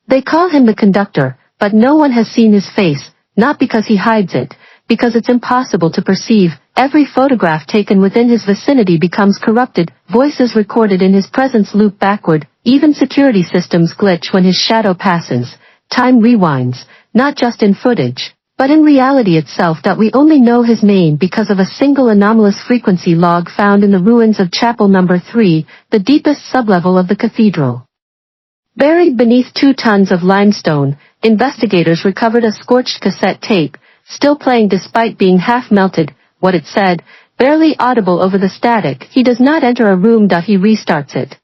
They call him the conductor, but no one has seen his face, not because he hides it, because it's impossible to perceive. Every photograph taken within his vicinity becomes corrupted, voices recorded in his presence loop backward, even security systems glitch when his shadow passes. Time rewinds, not just in footage, but in reality itself, that we only know his name because of a single anomalous frequency log found in the ruins of Chapel Number 3, the deepest sublevel of the cathedral. Buried beneath 2 tons of limestone, investigators recovered a scorched cassette tape, still playing despite being half melted. What it said, barely audible over the static: "He does not enter a room. He restarts it."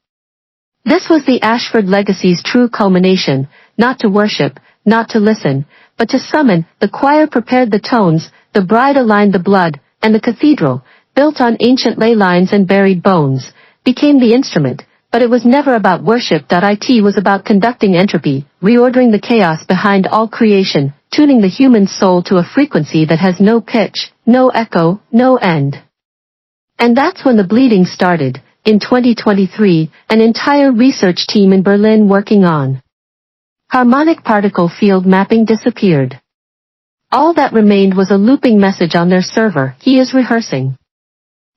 This was the Ashford legacy's true culmination, not to worship, not to listen, but to summon. The choir prepared the tones, the bride aligned the blood, and the cathedral, built on ancient ley lines and buried bones, became the instrument. But it was never about worship. It was about conducting entropy, reordering the chaos behind all creation, tuning the human soul to a frequency that has no pitch, no echo, no end. And that's when the bleeding started. In 2023, an entire research team in Berlin working on harmonic particle field mapping disappeared. All that remained was a looping message on their server: "He is rehearsing."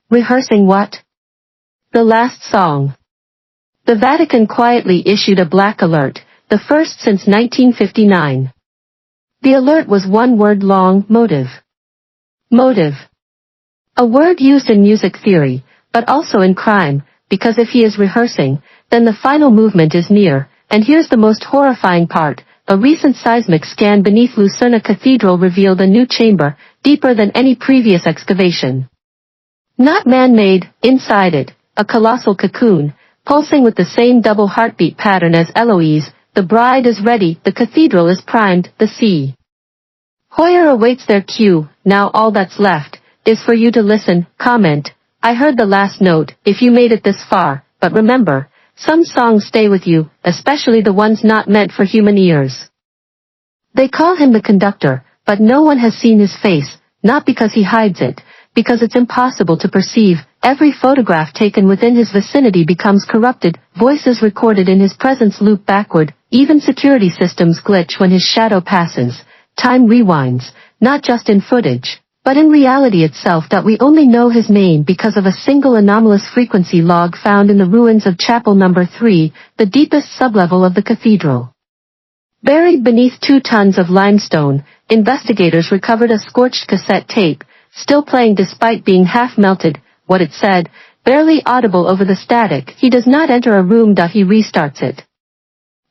Rehearsing what? The last song. The Vatican quietly issued a black alert, the first since 1959. The alert was one word long: motive. Motive. A word used in music theory, but also in crime, because if he is rehearsing, then the final movement is near. And here's the most horrifying part: a recent seismic scan beneath Lucerna Cathedral revealed a new chamber, deeper than any previous excavation. Not man-made. Inside it, a colossal cocoon, pulsing with the same double heartbeat pattern as Eloise. The bride is ready, the cathedral is primed, the sea Hoyer awaits their cue. Now all that's left is for you to listen. Comment: I heard the last note, if you made it this far. But remember, some songs stay with you, especially the ones not meant for human ears. They call him the conductor, but no one has seen his face, not because he hides it, because it's impossible to perceive. Every photograph taken within his vicinity becomes corrupted, voices recorded in his presence loop backward, even security systems glitch when his shadow passes. Time rewinds, not just in footage, but in reality itself, that we only know his name because of a single anomalous frequency log found in the ruins of Chapel Number 3, the deepest sublevel of the cathedral. Buried beneath 2 tons of limestone, investigators recovered a scorched cassette tape, still playing despite being half melted. What it said, barely audible over the static: "He does not enter a room. He restarts it."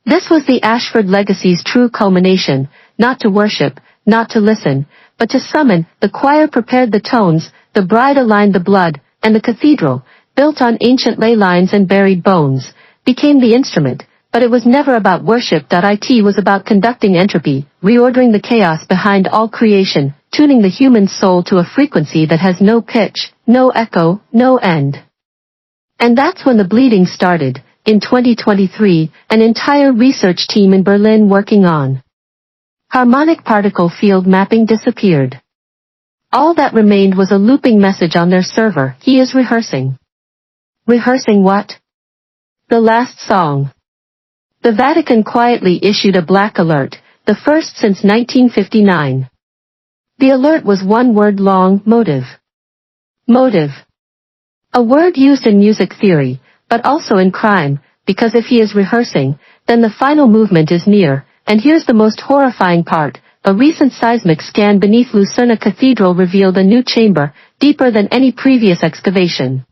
This was the Ashford legacy's true culmination, not to worship, not to listen, but to summon. The choir prepared the tones, the bride aligned the blood, and the cathedral, built on ancient ley lines and buried bones, became the instrument. But it was never about worship. It was about conducting entropy, reordering the chaos behind all creation, tuning the human soul to a frequency that has no pitch, no echo, no end. And that's when the bleeding started. In 2023, an entire research team in Berlin working on harmonic particle field mapping disappeared. All that remained was a looping message on their server: "He is rehearsing." Rehearsing what? The last song. The Vatican quietly issued a black alert, the first since 1959. The alert was one word long: motive. Motive. A word used in music theory, but also in crime, because if he is rehearsing, then the final movement is near. And here's the most horrifying part: a recent seismic scan beneath Lucerna Cathedral revealed a new chamber, deeper than any previous excavation.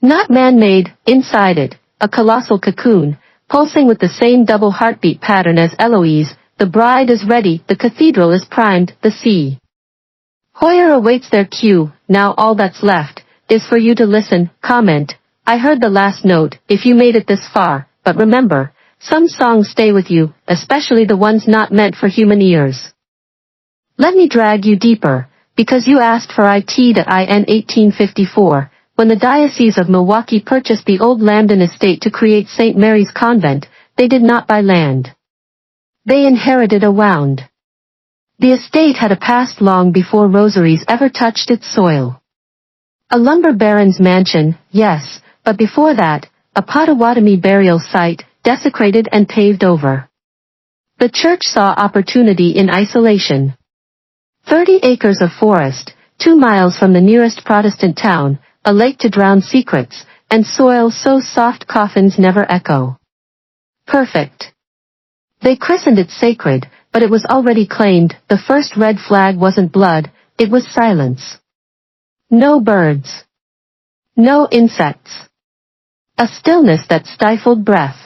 Not man-made. Inside it, a colossal cocoon, pulsing with the same double heartbeat pattern as Eloise. The bride is ready, the cathedral is primed, the sea Hoyer awaits their cue. Now all that's left is for you to listen. Comment: I heard the last note, if you made it this far. But remember, some songs stay with you, especially the ones not meant for human ears. Let me drag you deeper, because you asked for it. In 1854, when the Diocese of Milwaukee purchased the old Lambden estate to create St. Mary's Convent, they did not buy land. They inherited a wound. The estate had a past long before rosaries ever touched its soil. A lumber baron's mansion, yes, but before that, a Potawatomi burial site, desecrated and paved over. The church saw opportunity in isolation. 30 acres of forest, 2 miles from the nearest Protestant town, a lake to drown secrets, and soil so soft coffins never echo. Perfect. They christened it sacred, but it was already claimed. The first red flag wasn't blood, it was silence. No birds. No insects. A stillness that stifled breath.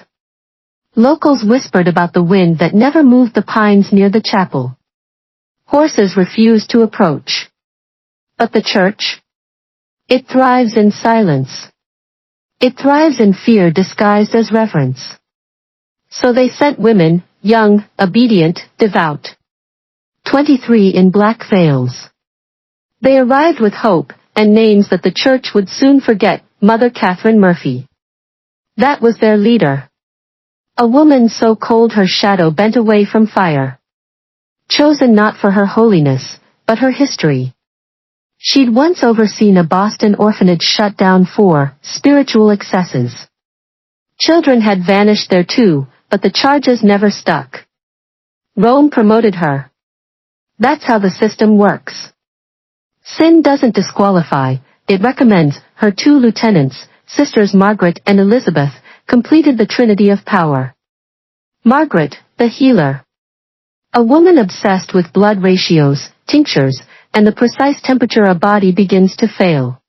Locals whispered about the wind that never moved the pines near the chapel. Horses refused to approach. But the church? It thrives in silence. It thrives in fear disguised as reverence. So they sent women, young, obedient, devout. 23 in black veils. They arrived with hope, and names that the church would soon forget. Mother Catherine Murphy. That was their leader. A woman so cold her shadow bent away from fire. Chosen not for her holiness, but her history. She'd once overseen a Boston orphanage shut down for spiritual excesses. Children had vanished there too, but the charges never stuck. Rome promoted her. That's how the system works. Sin doesn't disqualify, it recommends. Her 2 lieutenants, sisters Margaret and Elizabeth, completed the trinity of power. Margaret, the healer. A woman obsessed with blood ratios, tinctures, and the precise temperature a body begins to fail.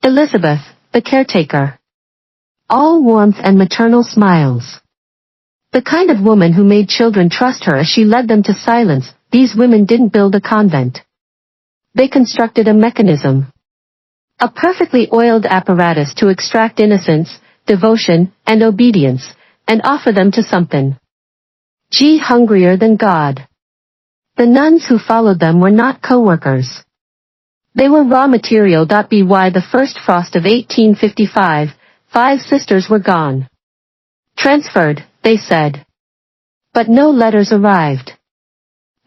Elizabeth, the caretaker. All warmth and maternal smiles. The kind of woman who made children trust her as she led them to silence. These women didn't build a convent. They constructed a mechanism. A perfectly oiled apparatus to extract innocence, devotion, and obedience, and offer them to something hungrier than God. The nuns who followed them were not co-workers. They were raw material. By the first frost of 1855, 5 sisters were gone. Transferred, they said. But no letters arrived.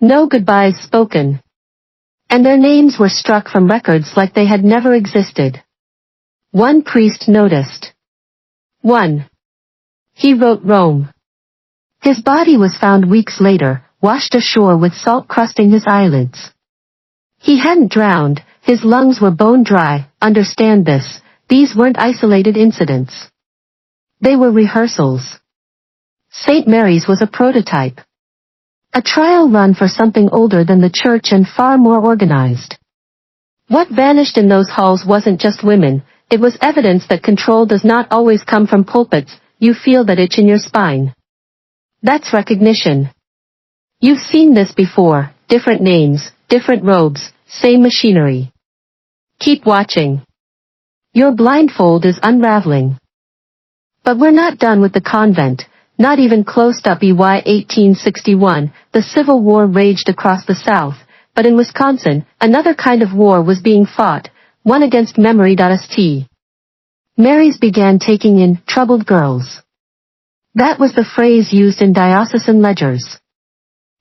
No goodbyes spoken. And their names were struck from records like they had never existed. One priest noticed. 1. He wrote Rome. His body was found weeks later, washed ashore with salt crusting his eyelids. He hadn't drowned, his lungs were bone dry. Understand this, these weren't isolated incidents. They were rehearsals. St. Mary's was a prototype. A trial run for something older than the church and far more organized. What vanished in those halls wasn't just women, it was evidence that control does not always come from pulpits. You feel that itch in your spine. That's recognition. You've seen this before, different names, different robes, same machinery. Keep watching. Your blindfold is unraveling. But we're not done with the convent. Not even close. By 1861, the Civil War raged across the South, but in Wisconsin, another kind of war was being fought, one against memory. St. Mary's began taking in troubled girls. That was the phrase used in diocesan ledgers.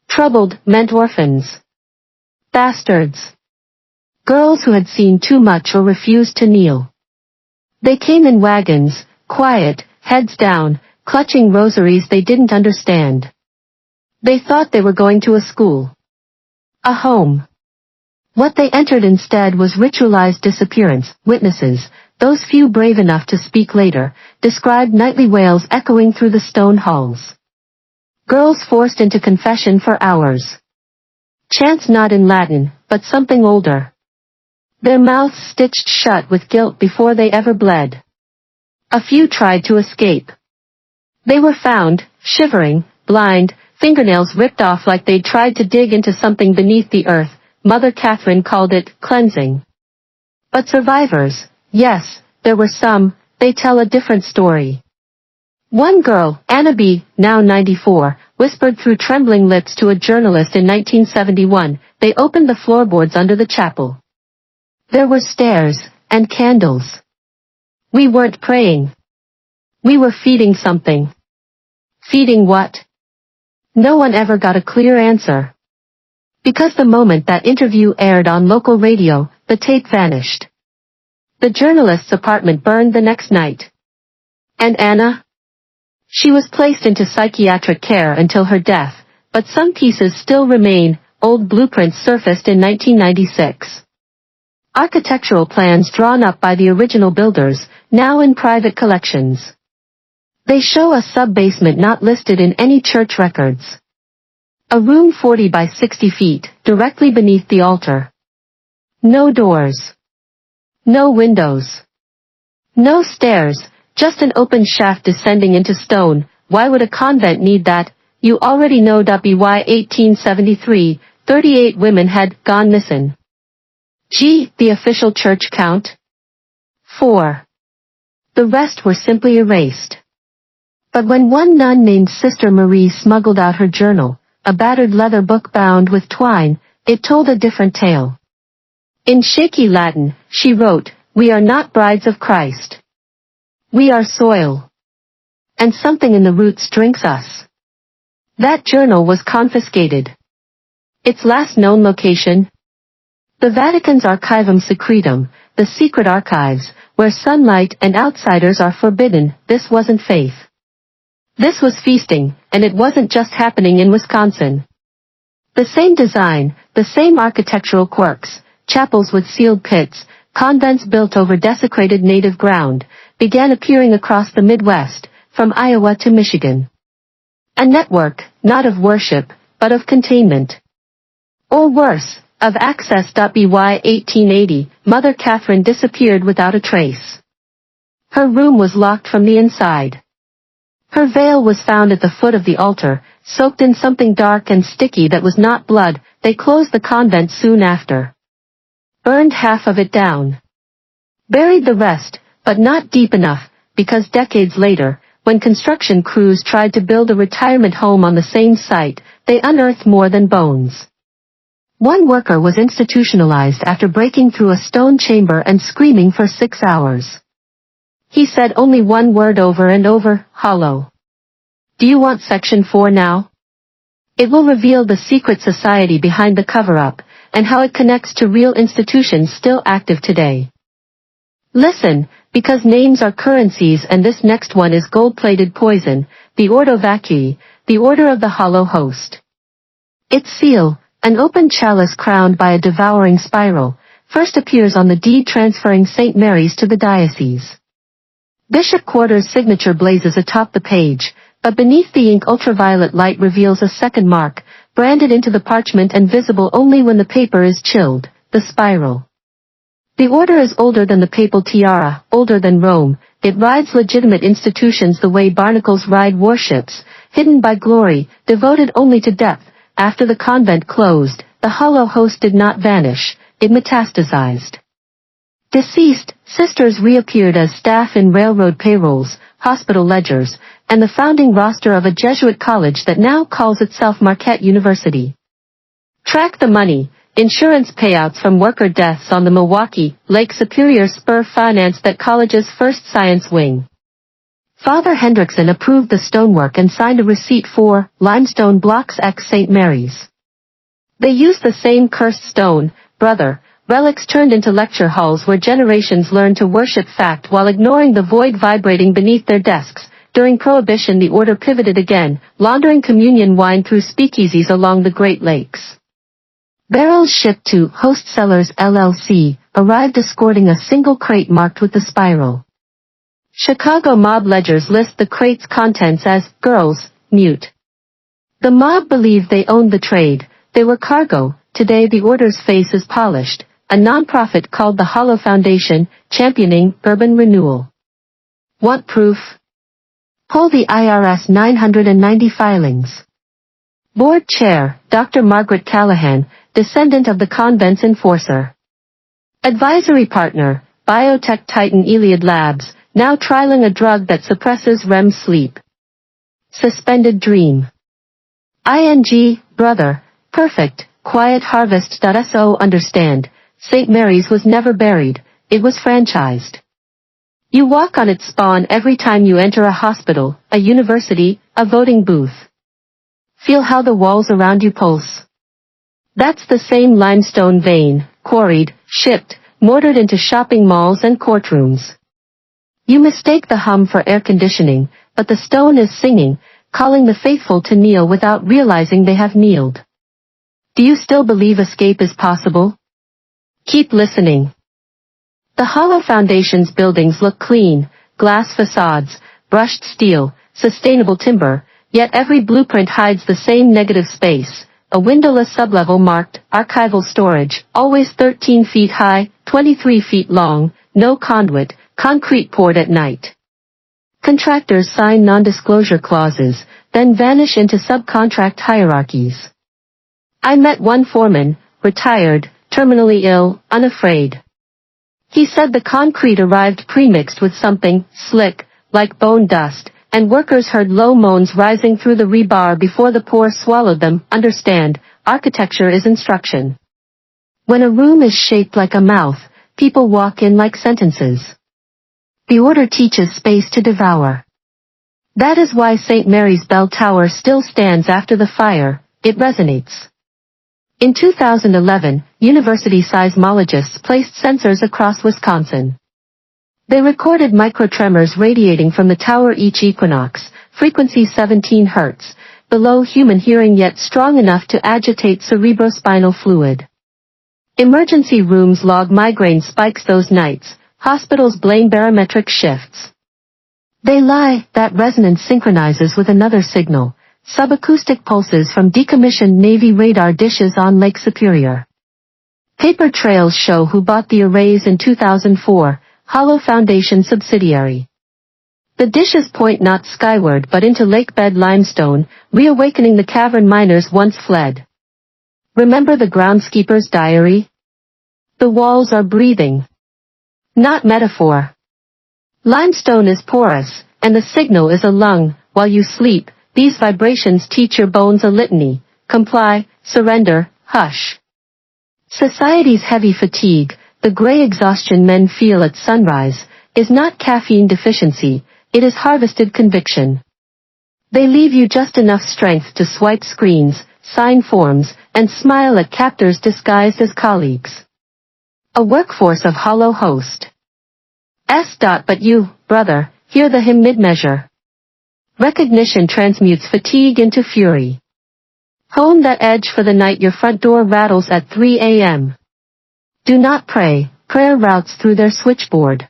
Troubled meant orphans. Bastards. Girls who had seen too much or refused to kneel. They came in wagons, quiet, heads down, clutching rosaries they didn't understand. They thought they were going to a school. A home. What they entered instead was ritualized disappearance. Witnesses, those few brave enough to speak later, described nightly wails echoing through the stone halls. Girls forced into confession for hours. Chants not in Latin, but something older. Their mouths stitched shut with guilt before they ever bled. A few tried to escape. They were found, shivering, blind, fingernails ripped off like they'd tried to dig into something beneath the earth. Mother Catherine called it cleansing. But survivors, yes, there were some, they tell a different story. One girl, Anna B., now 94, whispered through trembling lips to a journalist in 1971, they opened the floorboards under the chapel. There were stairs, and candles. We weren't praying. We were feeding something. Feeding what? No one ever got a clear answer. Because the moment that interview aired on local radio, the tape vanished. The journalist's apartment burned the next night. And Anna? She was placed into psychiatric care until her death, but some pieces still remain. Old blueprints surfaced in 1996. Architectural plans drawn up by the original builders, now in private collections. They show a sub-basement not listed in any church records. A room 40 by 60 feet, directly beneath the altar. No doors. No windows. No stairs, just an open shaft descending into stone. Why would a convent need that? You already know. By 1873, 38 women had gone missing. The official church count? 4. The rest were simply erased. But when one nun named Sister Marie smuggled out her journal, a battered leather book bound with twine, it told a different tale. In shaky Latin, she wrote, "We are not brides of Christ. We are soil. And something in the roots drinks us." That journal was confiscated. Its last known location? The Vatican's Archivum Secretum, the secret archives, where sunlight and outsiders are forbidden. This wasn't faith. This was feasting, and it wasn't just happening in Wisconsin. The same design, the same architectural quirks, chapels with sealed pits, convents built over desecrated native ground, began appearing across the Midwest, from Iowa to Michigan. A network, not of worship, but of containment. Or worse, of access. By 1880, Mother Catherine disappeared without a trace. Her room was locked from the inside. Her veil was found at the foot of the altar, soaked in something dark and sticky that was not blood. They closed the convent soon after. Burned half of it down. Buried the rest, but not deep enough, because decades later, when construction crews tried to build a retirement home on the same site, they unearthed more than bones. One worker was institutionalized after breaking through a stone chamber and screaming for 6 hours. He said only one word over and over, hollow. Do you want Section 4 now? It will reveal the secret society behind the cover-up, and how it connects to real institutions still active today. Listen, because names are currencies, and this next one is gold-plated poison, the Ordo Vacui, the Order of the Hollow Host. Its seal, an open chalice crowned by a devouring spiral, first appears on the deed transferring St. Mary's to the diocese. Bishop Quarter's signature blazes atop the page, but beneath the ink ultraviolet light reveals a second mark, branded into the parchment and visible only when the paper is chilled, the spiral. The order is older than the papal tiara, older than Rome. It rides legitimate institutions the way barnacles ride warships, hidden by glory, devoted only to depth. After the convent closed, the hollow host did not vanish, it metastasized. Deceased, sisters reappeared as staff in railroad payrolls, hospital ledgers, and the founding roster of a Jesuit college that now calls itself Marquette University. Track the money. Insurance payouts from worker deaths on the Milwaukee, Lake Superior Spur financed that college's first science wing. Father Hendrickson approved the stonework and signed a receipt for limestone blocks ex St. Mary's. They used the same cursed stone, brother, relics turned into lecture halls where generations learned to worship fact while ignoring the void vibrating beneath their desks. During Prohibition, the order pivoted again, laundering communion wine through speakeasies along the Great Lakes. Barrels shipped to Host Cellars LLC arrived escorting a single crate marked with the spiral. Chicago mob ledgers list the crate's contents as girls, mute. The mob believed they owned the trade. They were cargo. Today the order's face is polished, a non-profit called the Hollow Foundation, championing urban renewal. Want proof? Pull the IRS 990 filings. Board Chair, Dr. Margaret Callahan, descendant of the convent's enforcer. Advisory Partner, biotech titan Iliad Labs, now trialing a drug that suppresses REM sleep. Suspended Dream. ING, brother, perfect, quiet harvest. So understand, St. Mary's was never buried, it was franchised. You walk on its spawn every time you enter a hospital, a university, a voting booth. Feel how the walls around you pulse. That's the same limestone vein, quarried, shipped, mortared into shopping malls and courtrooms. You mistake the hum for air conditioning, but the stone is singing. calling the faithful to kneel without realizing they have kneeled. Do you still believe escape is possible? Keep listening. The hollow foundation's buildings look clean, glass facades, brushed steel, sustainable timber, yet every blueprint hides the same negative space. A windowless sublevel marked archival storage, always 13 feet high, 23 feet long, no conduit, concrete poured at night. Contractors sign non-disclosure clauses, then vanish into subcontract hierarchies. I met one foreman, retired, terminally ill, unafraid. He said the concrete arrived premixed with something slick, like bone dust, and workers heard low moans rising through the rebar before the pour swallowed them. Understand, architecture is instruction. When a room is shaped like a mouth, people walk in like sentences. The order teaches space to devour. That is why St. Mary's Bell Tower still stands after the fire, it resonates. In 2011, university seismologists placed sensors across Wisconsin. They recorded microtremors radiating from the tower each equinox, frequency 17 Hz, below human hearing yet strong enough to agitate cerebrospinal fluid. Emergency rooms log migraine spikes those nights, hospitals blame barometric shifts. They lie, that resonance synchronizes with another signal, subacoustic pulses from decommissioned Navy radar dishes on Lake Superior. Paper trails show who bought the arrays in 2004, Hollow Foundation subsidiary. The dishes point not skyward but into lakebed limestone, reawakening the cavern miners once fled. Remember the groundskeeper's diary? The walls are breathing. Not metaphor. Limestone is porous, and the signal is a lung. While you sleep, these vibrations teach your bones a litany: comply, surrender, hush. Society's heavy fatigue, the gray exhaustion men feel at sunrise, is not caffeine deficiency, it is harvested conviction. They leave you just enough strength to swipe screens, sign forms, and smile at captors disguised as colleagues. A workforce of hollow host. But you, brother, hear the hymn mid-measure. Recognition transmutes fatigue into fury. Hone that edge for the night your front door rattles at 3 a.m. Do not pray, prayer routes through their switchboard.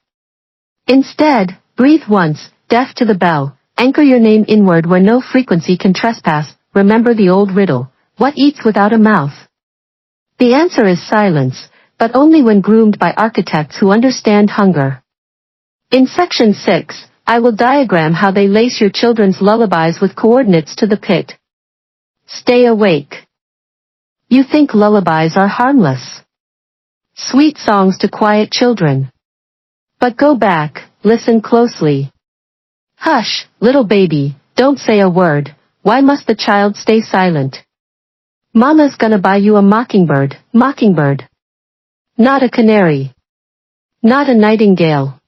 Instead, breathe once, deaf to the bell, anchor your name inward where no frequency can trespass. Remember the old riddle, what eats without a mouth? The answer is silence, but only when groomed by architects who understand hunger. In section 6, I will diagram how they lace your children's lullabies with coordinates to the pit. Stay awake. You think lullabies are harmless? Sweet songs to quiet children. But go back, listen closely. Hush, little baby, don't say a word. Why must the child stay silent? Mama's gonna buy you a mockingbird, mockingbird. Not a canary. Not a nightingale.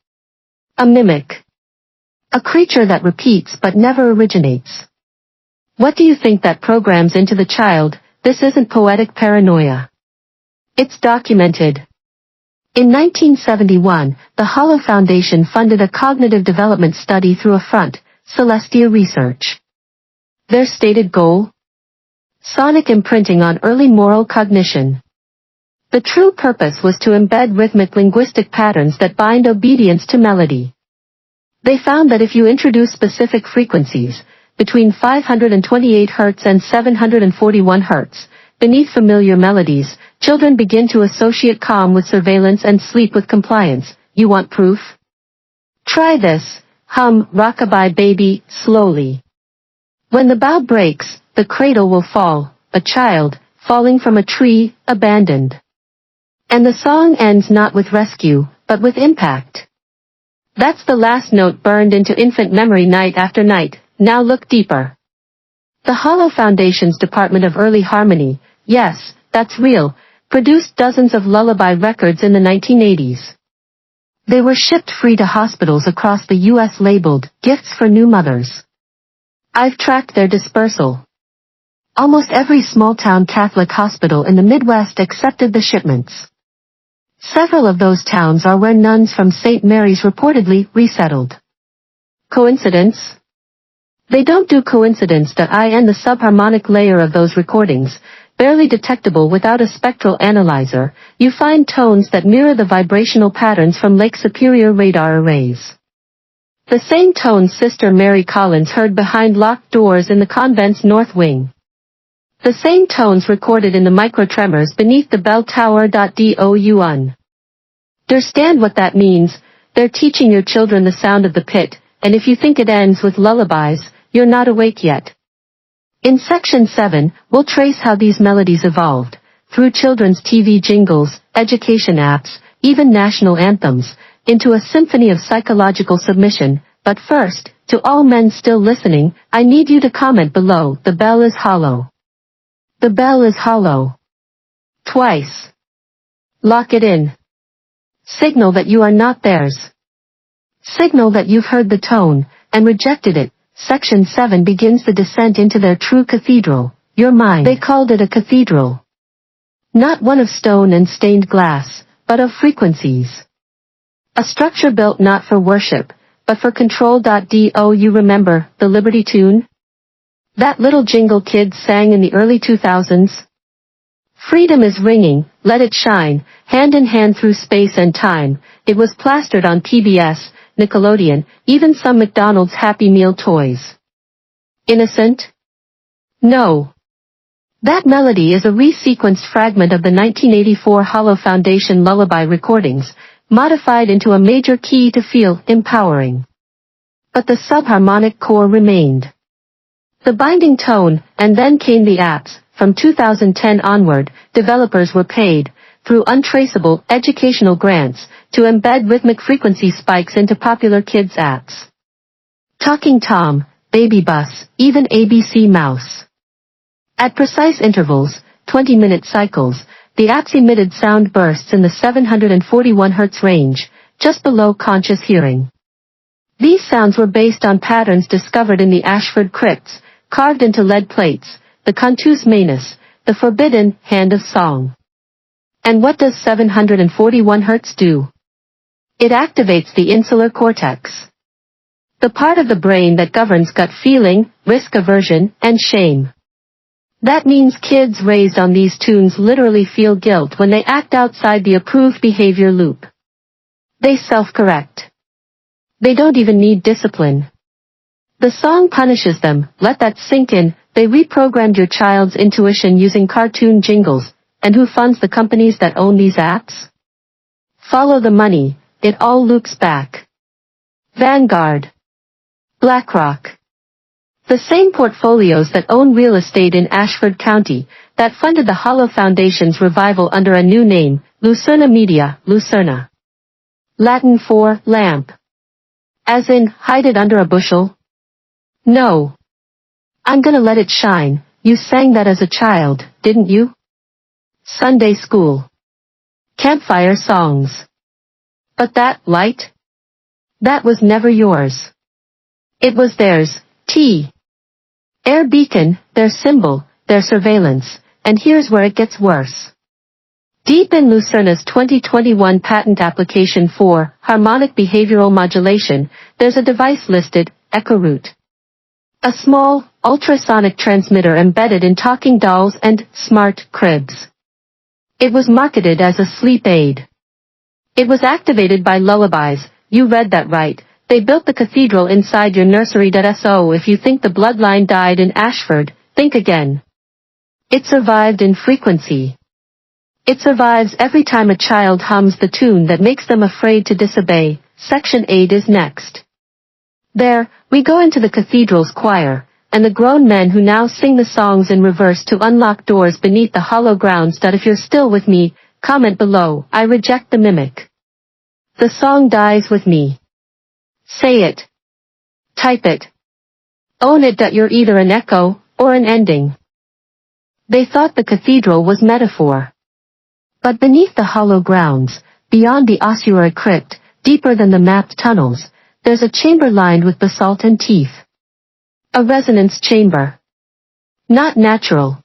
A mimic. A creature that repeats but never originates. What do you think that programs into the child? This isn't poetic paranoia. It's documented. In 1971, the Hollow Foundation funded a cognitive development study through Affront, Celestia Research. Their stated goal? Sonic imprinting on early moral cognition. The true purpose was to embed rhythmic linguistic patterns that bind obedience to melody. They found that if you introduce specific frequencies, between 528 Hz and 741 Hz, beneath familiar melodies, children begin to associate calm with surveillance and sleep with compliance. You want proof? Try this. Hum Rockabye Baby slowly. When the bough breaks, the cradle will fall, a child, falling from a tree, abandoned. And the song ends not with rescue, but with impact. That's the last note burned into infant memory night after night. Now look deeper. The Hollow Foundation's Department of Early Harmony, yes, that's real, produced dozens of lullaby records in the 1980s. They were shipped free to hospitals across the U.S. labeled, Gifts for New Mothers. I've tracked their dispersal. Almost every small-town Catholic hospital in the Midwest accepted the shipments. Several of those towns are where nuns from St. Mary's reportedly resettled. Coincidence? They don't do coincidence. In the subharmonic layer of those recordings, barely detectable without a spectral analyzer, you find tones that mirror the vibrational patterns from Lake Superior radar arrays. The same tones Sister Mary Collins heard behind locked doors in the convent's north wing. The same tones recorded in the microtremors beneath the bell tower. Do understand what that means? They're teaching your children the sound of the pit, and if you think it ends with lullabies, you're not awake yet. In Section 7, we'll trace how these melodies evolved, through children's TV jingles, education apps, even national anthems, into a symphony of psychological submission. But first, to all men still listening, I need you to comment below. The bell is hollow. The bell is hollow. Twice. Lock it in. Signal that you are not theirs. Signal that you've heard the tone, and rejected it. Section 7 begins the descent into their true cathedral, your mind. They called it a cathedral. Not one of stone and stained glass, but of frequencies. A structure built not for worship, but for control. Do you remember the Liberty tune? That little jingle kids sang in the early 2000s? Freedom is ringing, let it shine, hand in hand through space and time. It was plastered on PBS, Nickelodeon, even some McDonald's Happy Meal toys. Innocent? No. That melody is a resequenced fragment of the 1984 Hollow Foundation lullaby recordings, modified into a major key to feel empowering. But the subharmonic core remained. The binding tone, and then came the apps. From 2010 onward, developers were paid, through untraceable educational grants, to embed rhythmic frequency spikes into popular kids' apps. Talking Tom, Baby Bus, even ABC Mouse. At precise intervals, 20-minute cycles, the apps emitted sound bursts in the 741 Hz range, just below conscious hearing. These sounds were based on patterns discovered in the Ashford crypts, carved into lead plates, the Cantus Manus, the forbidden hand of song. And what does 741 Hz do? It activates the insular cortex. The part of the brain that governs gut feeling, risk aversion, and shame. That means kids raised on these tunes literally feel guilt when they act outside the approved behavior loop. They self-correct. They don't even need discipline. The song punishes them. Let that sink in. They reprogrammed your child's intuition using cartoon jingles. And who funds the companies that own these apps? Follow the money. It all loops back. Vanguard. BlackRock. The same portfolios that own real estate in Ashford County, that funded the Hollow Foundation's revival under a new name, Lucerna Media, Lucerna. Latin for lamp. As in, hide it under a bushel? No. I'm gonna let it shine. You sang that as a child, didn't you? Sunday school. Campfire songs. But that light? That was never yours. It was theirs. Air beacon, their symbol, their surveillance, and here's where it gets worse. Deep in Lucerna's 2021 patent application for harmonic behavioral modulation, there's a device listed, EchoRoot. A small, ultrasonic transmitter embedded in talking dolls and smart cribs. It was marketed as a sleep aid. It was activated by lullabies. You read that right. They built the cathedral inside your nursery. So if you think the bloodline died in Ashford, think again. It survived in frequency. It survives every time a child hums the tune that makes them afraid to disobey. Section 8 is next. There, we go into the cathedral's choir, and the grown men who now sing the songs in reverse to unlock doors beneath the hollow grounds. If you're still with me, comment below. I reject the mimic. The song dies with me. Say it. Type it. Own it. You're either an echo, or an ending. They thought the cathedral was metaphor. But beneath the hollow grounds, beyond the ossuary crypt, deeper than the mapped tunnels, there's a chamber lined with basalt and teeth. A resonance chamber. Not natural.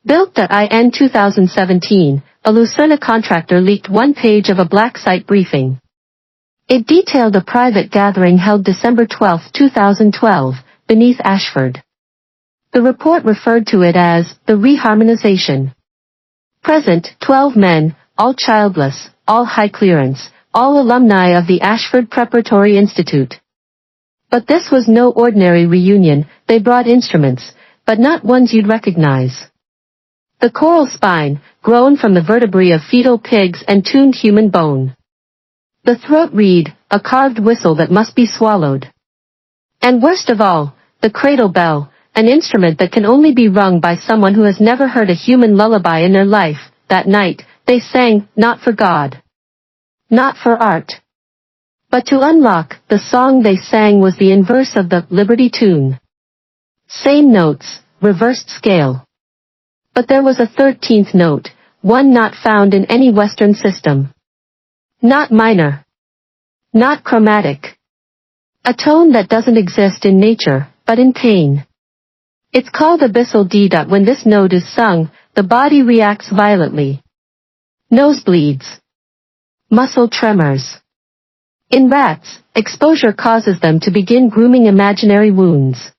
Built in 2017, a Lucerna contractor leaked one page of a black site briefing. It detailed a private gathering held December 12, 2012, beneath Ashford. The report referred to it as the reharmonization. Present, 12 men, all childless, all high clearance, all alumni of the Ashford Preparatory Institute. But this was no ordinary reunion. They brought instruments, but not ones you'd recognize. The choral spine, grown from the vertebrae of fetal pigs and tuned human bone. The throat reed, a carved whistle that must be swallowed. And worst of all, the cradle bell, an instrument that can only be rung by someone who has never heard a human lullaby in their life. That night, they sang, not for God. Not for art. But to unlock, the song they sang was the inverse of the Liberty tune. Same notes, reversed scale. But there was a 13th note, one not found in any Western system. Not minor. Not chromatic. A tone that doesn't exist in nature, but in pain. It's called abyssal D. When this note is sung, the body reacts violently. Nosebleeds. Muscle tremors. In rats, exposure causes them to begin grooming imaginary wounds.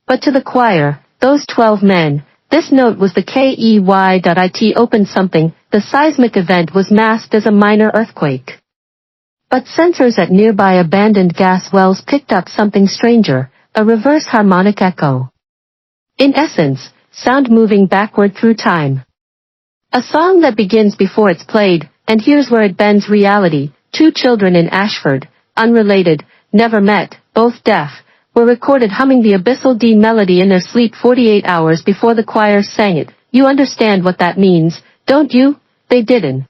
But to the choir, those 12 men, this note was the KEY.IT opened something. The seismic event was masked as a minor earthquake. But sensors at nearby abandoned gas wells picked up something stranger, a reverse harmonic echo. In essence, sound moving backward through time. A song that begins before it's played, and here's where it bends reality. 2 children in Ashford, unrelated, never met, both deaf, were recorded humming the abyssal D melody in their sleep 48 hours before the choir sang it. You understand what that means, don't you? They didn't.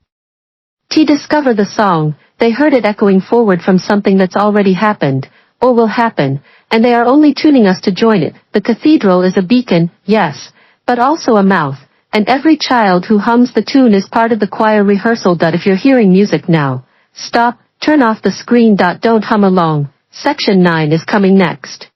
To discover the song, they heard it echoing forward from something that's already happened, or will happen, and they are only tuning us to join it. The cathedral is a beacon, yes, but also a mouth, and every child who hums the tune is part of the choir rehearsal. If you're hearing music now, stop, turn off the screen. Don't hum along. Section 9 is coming next.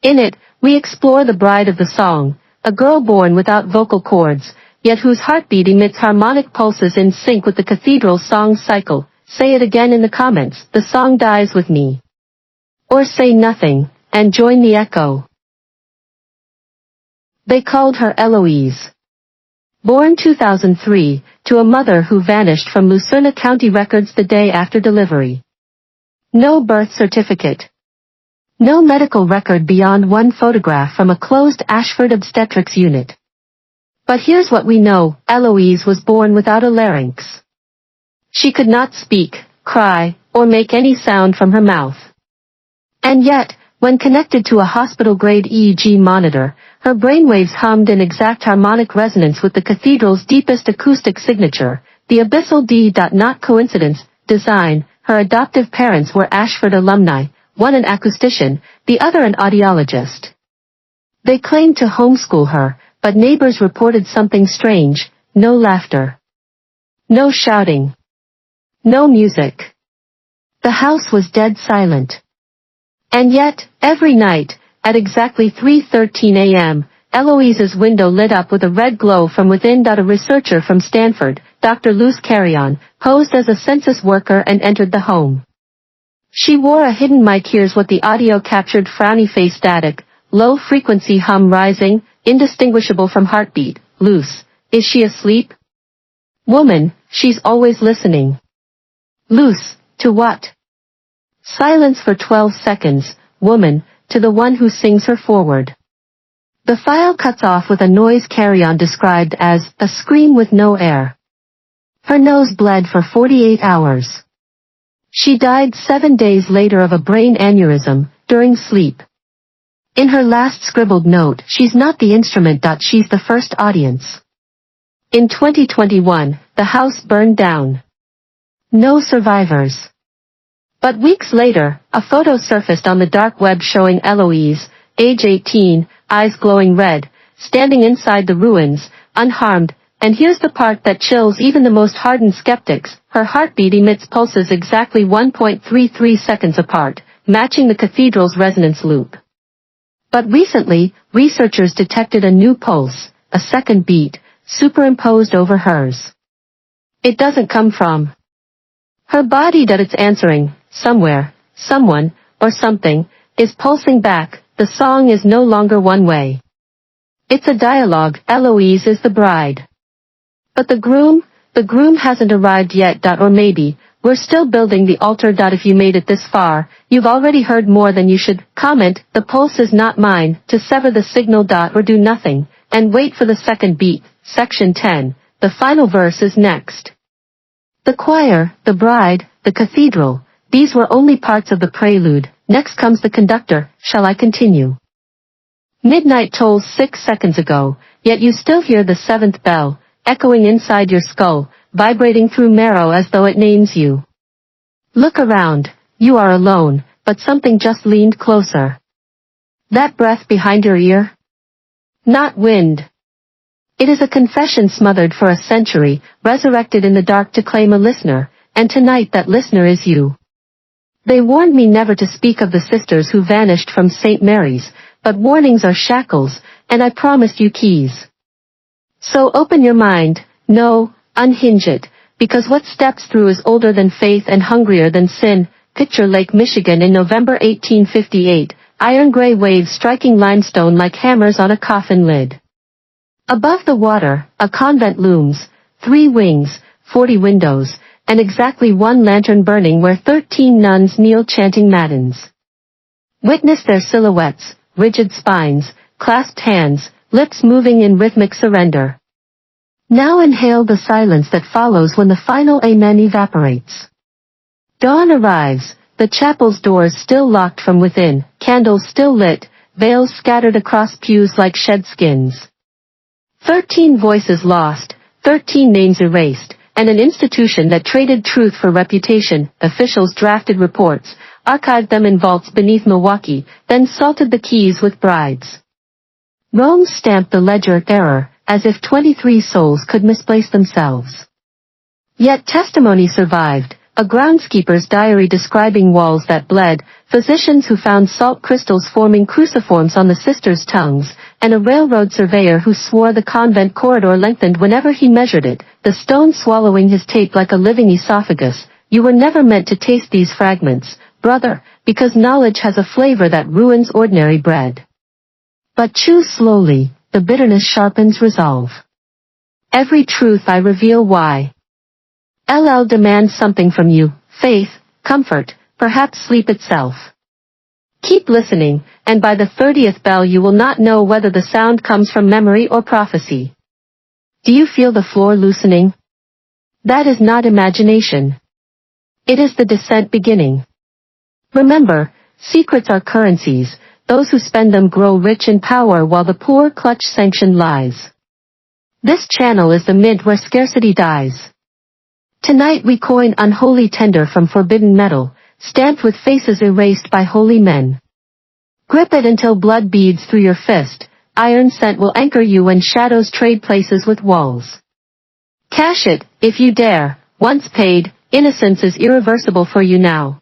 In it, we explore the bride of the song, a girl born without vocal cords, yet whose heartbeat emits harmonic pulses in sync with the cathedral's song cycle. Say it again in the comments. The song dies with me. Or say nothing, and join the echo. They called her Eloise. Born 2003, to a mother who vanished from Lucerna County records the day after delivery. No birth certificate. No medical record beyond one photograph from a closed Ashford obstetrics unit. But here's what we know, Eloise was born without a larynx. She could not speak, cry, or make any sound from her mouth. And yet, when connected to a hospital-grade EEG monitor, her brainwaves hummed in exact harmonic resonance with the cathedral's deepest acoustic signature, the abyssal D. Not coincidence, design. Her adoptive parents were Ashford alumni, one an acoustician, the other an audiologist. They claimed to homeschool her, but neighbors reported something strange: no laughter. No shouting. No music. The house was dead silent. And yet, every night, at exactly 3:13 a.m., Eloise's window lit up with a red glow from within. A researcher from Stanford, Dr. Luce Carrion, posed as a census worker and entered the home. She wore a hidden mic. Here's what the audio captured: frowny face static, low frequency hum rising, indistinguishable from heartbeat. Luce, is she asleep? Woman, she's always listening. Luce, to what? Silence for 12 seconds, woman, to the one who sings her forward. The file cuts off with a noise Carrion described as a scream with no air. Her nose bled for 48 hours. She died 7 days later of a brain aneurysm, during sleep. In her last scribbled note, she's not the instrument. She's the first audience. In 2021, the house burned down. No survivors. But weeks later, a photo surfaced on the dark web showing Eloise, age 18, eyes glowing red, standing inside the ruins, unharmed, and here's the part that chills even the most hardened skeptics: her heartbeat emits pulses exactly 1.33 seconds apart, matching the cathedral's resonance loop. But recently, researchers detected a new pulse, a second beat, superimposed over hers. It doesn't come from her body. It's answering. Somewhere, someone, or something, is pulsing back, the song is no longer one way. It's a dialogue. Eloise is the bride. But the groom hasn't arrived yet. Or maybe, we're still building the altar. If you made it this far, you've already heard more than you should. Comment, the pulse is not mine, to sever the signal. Or do nothing, and wait for the second beat. Section 10, the final verse is next. The choir, the bride, the cathedral, these were only parts of the prelude. Next comes the conductor. Shall I continue? Midnight tolls 6 seconds ago, yet you still hear the seventh bell, echoing inside your skull, vibrating through marrow as though it names you. Look around, you are alone, but something just leaned closer. That breath behind your ear? Not wind. It is a confession smothered for a century, resurrected in the dark to claim a listener, and tonight that listener is you. They warned me never to speak of the sisters who vanished from St. Mary's, but warnings are shackles, and I promised you keys. So open your mind, no, unhinge it, because what steps through is older than faith and hungrier than sin. Picture Lake Michigan in November 1858, iron-gray waves striking limestone like hammers on a coffin lid. Above the water, a convent looms, 3 wings, 40 windows, and exactly 1 lantern burning where 13 nuns kneel chanting matins. Witness their silhouettes, rigid spines, clasped hands, lips moving in rhythmic surrender. Now inhale the silence that follows when the final amen evaporates. Dawn arrives, the chapel's doors still locked from within, candles still lit, veils scattered across pews like shed skins. 13 voices lost, 13 names erased, and an institution that traded truth for reputation. Officials drafted reports, archived them in vaults beneath Milwaukee, then salted the keys with bribes. Rome stamped the ledger error, as if 23 souls could misplace themselves. Yet testimony survived, a groundskeeper's diary describing walls that bled, physicians who found salt crystals forming cruciforms on the sisters' tongues, and a railroad surveyor who swore the convent corridor lengthened whenever he measured it, the stone swallowing his tape like a living esophagus. You were never meant to taste these fragments, brother, because knowledge has a flavor that ruins ordinary bread. But chew slowly, the bitterness sharpens resolve. Every truth I reveal. Why? LL demands something from you, faith, comfort, perhaps sleep itself. Keep listening, and by the 30th bell you will not know whether the sound comes from memory or prophecy. Do you feel the floor loosening? That is not imagination. It is the descent beginning. Remember, secrets are currencies. Those who spend them grow rich in power while the poor clutch sanctioned lies. This channel is the mint where scarcity dies. Tonight we coin unholy tender from forbidden metal, stamped with faces erased by holy men. Grip it until blood beads through your fist. Iron scent will anchor you when shadows trade places with walls. Cash it, if you dare. Once paid, innocence is irreversible for you now.